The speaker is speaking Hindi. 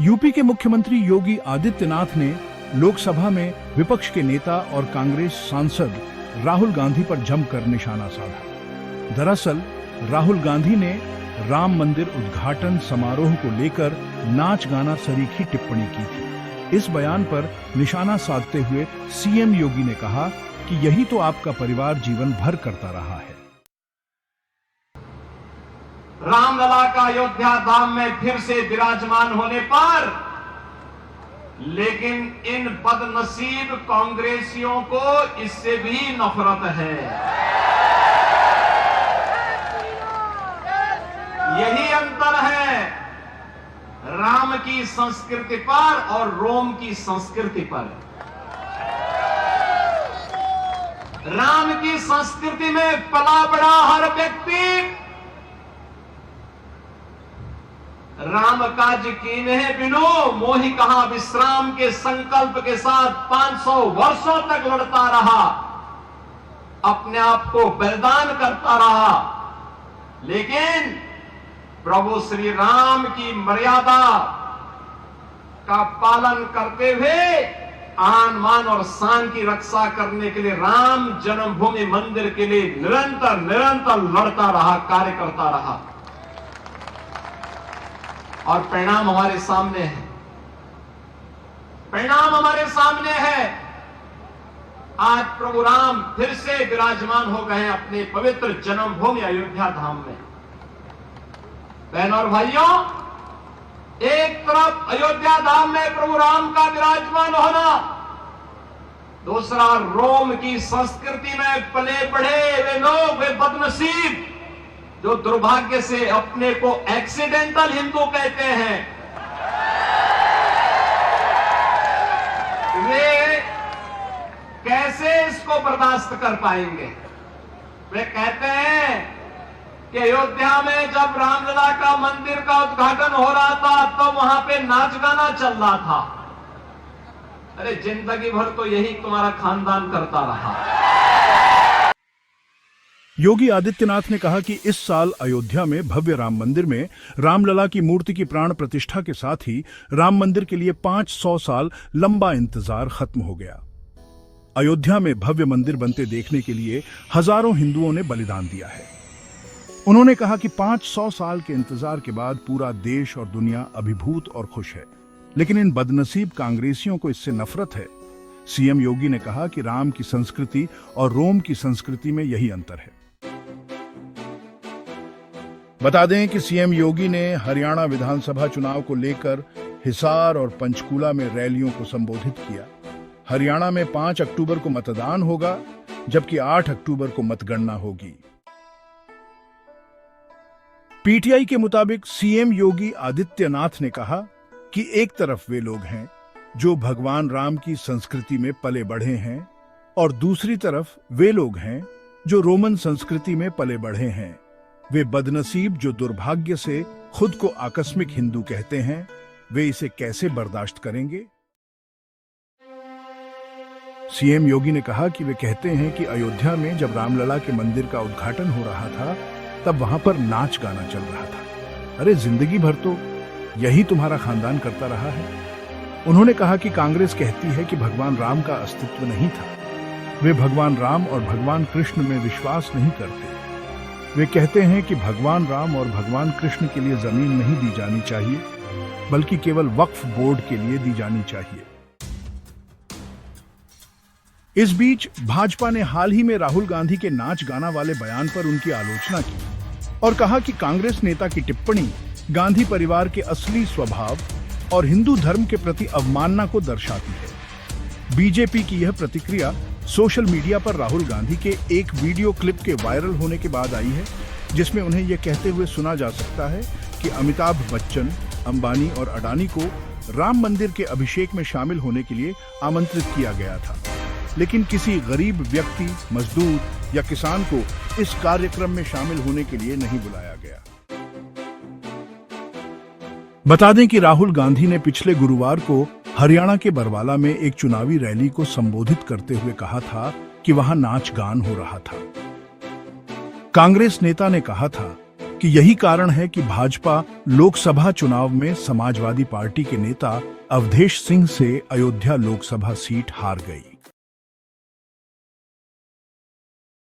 यूपी के मुख्यमंत्री योगी आदित्यनाथ ने लोकसभा में विपक्ष के नेता और कांग्रेस सांसद राहुल गांधी पर जमकर निशाना साधा। दरअसल राहुल गांधी ने राम मंदिर उद्घाटन समारोह को लेकर नाच गाना सरीखी टिप्पणी की थी। इस बयान पर निशाना साधते हुए सीएम योगी ने कहा कि यही तो आपका परिवार जीवन भर करता रहा है। रामलला का अयोध्या धाम में फिर से विराजमान होने पर लेकिन इन बदनसीब कांग्रेसियों को इससे भी नफरत है। यही अंतर है राम की संस्कृति पर और रोम की संस्कृति पर। राम की संस्कृति में पला बड़ा हर व्यक्ति राम काज कीन्हे बिनु मोहि कहां विश्राम के संकल्प के साथ 500 वर्षों तक लड़ता रहा, अपने आप को बलिदान करता रहा। लेकिन प्रभु श्री राम की मर्यादा का पालन करते हुए आन मान और शान की रक्षा करने के लिए राम जन्मभूमि मंदिर के लिए निरंतर लड़ता रहा, कार्य करता रहा। और परिणाम हमारे सामने है। परिणाम हमारे सामने है। आज प्रभु राम फिर से विराजमान हो गए हैं अपने पवित्र जन्मभूमि अयोध्या धाम में। बहनों और भाइयों, एक तरफ अयोध्या धाम में प्रभु राम का विराजमान होना, दूसरा रोम की संस्कृति में पले बढ़े वे लोग, वे बदनसीब जो दुर्भाग्य से अपने को एक्सीडेंटल हिंदू कहते हैं, वे कैसे इसको बर्दाश्त कर पाएंगे। वे कहते हैं कि अयोध्या में जब रामलला का मंदिर का उद्घाटन हो रहा था तो वहां पे नाच गाना चल रहा था। अरे जिंदगी भर तो यही तुम्हारा खानदान करता रहा। योगी आदित्यनाथ ने कहा कि इस साल अयोध्या में भव्य राम मंदिर में रामलला की मूर्ति की प्राण प्रतिष्ठा के साथ ही राम मंदिर के लिए 500 साल लंबा इंतजार खत्म हो गया। अयोध्या में भव्य मंदिर बनते देखने के लिए हजारों हिंदुओं ने बलिदान दिया है। उन्होंने कहा कि 500 साल के इंतजार के बाद पूरा देश और दुनिया अभिभूत और खुश है, लेकिन इन बदनसीब कांग्रेसियों को इससे नफरत है। सीएम योगी ने कहा कि राम की संस्कृति और रोम की संस्कृति में यही अंतर है। बता दें कि सीएम योगी ने हरियाणा विधानसभा चुनाव को लेकर हिसार और पंचकूला में रैलियों को संबोधित किया। हरियाणा में 5 अक्टूबर को मतदान होगा, जबकि 8 अक्टूबर को मतगणना होगी। पीटीआई के मुताबिक सीएम योगी आदित्यनाथ ने कहा कि एक तरफ वे लोग हैं जो भगवान राम की संस्कृति में पले बढ़े हैं और दूसरी तरफ वे लोग हैं जो रोमन संस्कृति में पले बढ़े हैं। वे बदनसीब जो दुर्भाग्य से खुद को आकस्मिक हिंदू कहते हैं, वे इसे कैसे बर्दाश्त करेंगे। सीएम योगी ने कहा कि वे कहते हैं कि अयोध्या में जब रामलला के मंदिर का उद्घाटन हो रहा था तब वहां पर नाच गाना चल रहा था। अरे जिंदगी भर तो यही तुम्हारा खानदान करता रहा है। उन्होंने कहा कि कांग्रेस कहती है कि भगवान राम का अस्तित्व नहीं था। वे भगवान राम और भगवान कृष्ण में विश्वास नहीं करते। वे कहते हैं कि भगवान राम और भगवान कृष्ण के लिए जमीन नहीं दी जानी चाहिए, बल्कि केवल वक्फ बोर्ड के लिए दी जानी चाहिए। इस बीच भाजपा ने हाल ही में राहुल गांधी के नाच गाना वाले बयान पर उनकी आलोचना की और कहा कि कांग्रेस नेता की टिप्पणी गांधी परिवार के असली स्वभाव और हिंदू धर्म के प्रति अवमानना को दर्शाती है। बीजेपी की यह प्रतिक्रिया सोशल मीडिया पर राहुल गांधी के एक वीडियो क्लिप के वायरल होने के बाद आई है, जिसमें उन्हें यह कहते हुए सुना जा सकता है कि अमिताभ बच्चन, अंबानी और अडानी को राम मंदिर के अभिषेक में शामिल होने के लिए आमंत्रित किया गया था, लेकिन किसी गरीब व्यक्ति, मजदूर या किसान को इस कार्यक्रम में शामिल होने के लिए नहीं बुलाया गया। बता दें कि राहुल गांधी ने पिछले गुरुवार को हरियाणा के बरवाला में एक चुनावी रैली को संबोधित करते हुए कहा था कि वहां नाच गान हो रहा था। कांग्रेस नेता ने कहा था कि यही कारण है कि भाजपा लोकसभा चुनाव में समाजवादी पार्टी के नेता अवधेश सिंह से अयोध्या लोकसभा सीट हार गई।